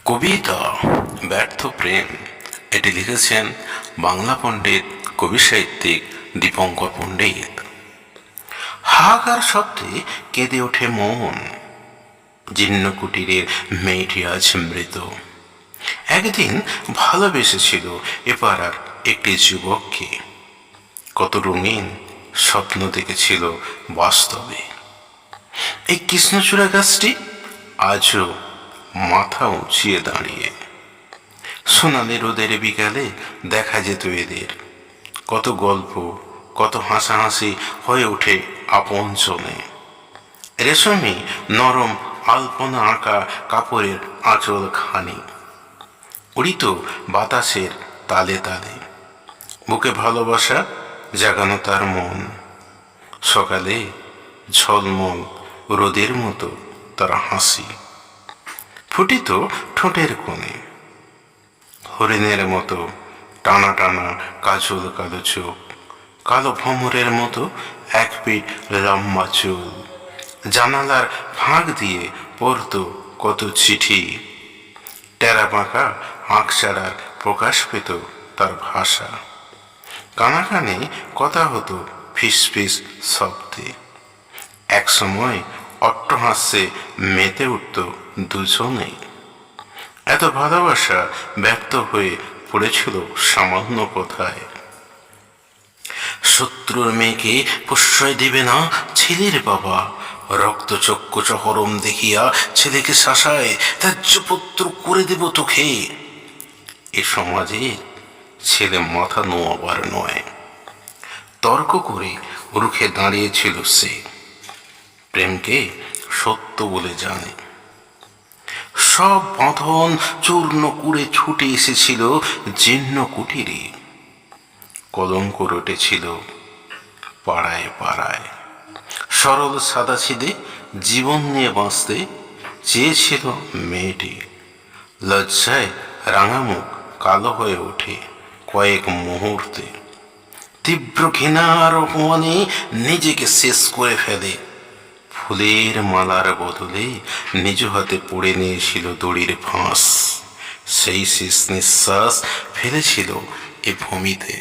কবিতা ব্যর্থ প্রেম, এটি লিখেছেন বাংলা পণ্ডিত কবি সাহিত্যিক দীপঙ্কর পণ্ডিত। হাহাকার শব্দে কেঁদে ওঠে মন, জীর্ণ কুটিরের মেয়েটি আজ মৃত। একদিন ভালোবেসেছিল এ পাড়ার একটি যুবককে, কত রঙিন স্বপ্ন দেখেছিল বাস্তবে। এই কৃষ্ণচূড়া গাছটি আজও মাথা উঁচিয়ে দাঁড়িয়ে। সোনালি রোদের বিকালে দেখা যেত এদের, কত গল্প, কত হাসাহাসি হয়ে ওঠে আপনজনে। রেশমি নরম আলপনা আঁকা কাপড়ের আঁচল খানি উড়িত বাতাসের তালে তালে। বুকে ভালোবাসা জাগানো তার মন, সকালে ঝলমল রোদের মতো তার হাসি ফুটিত ঠোঁটের কোণে। হরিণের মতো টানা টানা কাজল কালো চোখ, কালো ভ্রমরের মতো এক পিঠ লম্বা চুল। জানালার ফাঁক দিয়ে পড়ত কত চিঠি, টেরা বাঁকা আঁক ছাড়ার প্রকাশ পেত তার ভাষা। কানাকানে কথা হতো ফিস ফিস শব্দে। এক সময় অট্টহাস্যে মেতে উঠত দুজনেই। এত ভালোবাসা ব্যর্থ হয়ে পড়েছিল সামান্য কথায়। শত্রুর মেয়েকে প্রশ্রয় দেবে না ছেলের বাবা, রক্তচক্ষু চহরম দেখিয়া ছেলেকে শাসায় ত্যায্যপুত্র করে দেব তোকে। এ সমাজে ছেলে মাথা নোয়াবার নয়। তর্ক করে রুখে দাঁড়িয়েছিল সে, প্রেমকে সত্য বলে জানে। সব বাঁধন চূর্ণ করে ছুটে এসেছিল জীর্ণ কুটিরে। কলঙ্ক রটেছিল পাড়ায় পাড়ায়। সরল সাদাসিধে জীবন নিয়ে বাঁচতে চেয়েছিল মেয়েটি। লজ্জায় রাঙামুখ কালো হয়ে ওঠে কয়েক মুহূর্তে। তীব্র ঘৃণার অপমানে নিজেকে শেষ করে ফেলে। ফুলের মালার বদলে নিজ হাতে পড়ে নিয়েছিল দড়ির ফাঁস। সেই শেষ নিঃশ্বাস ফেলেছিল এ ভূমিতে।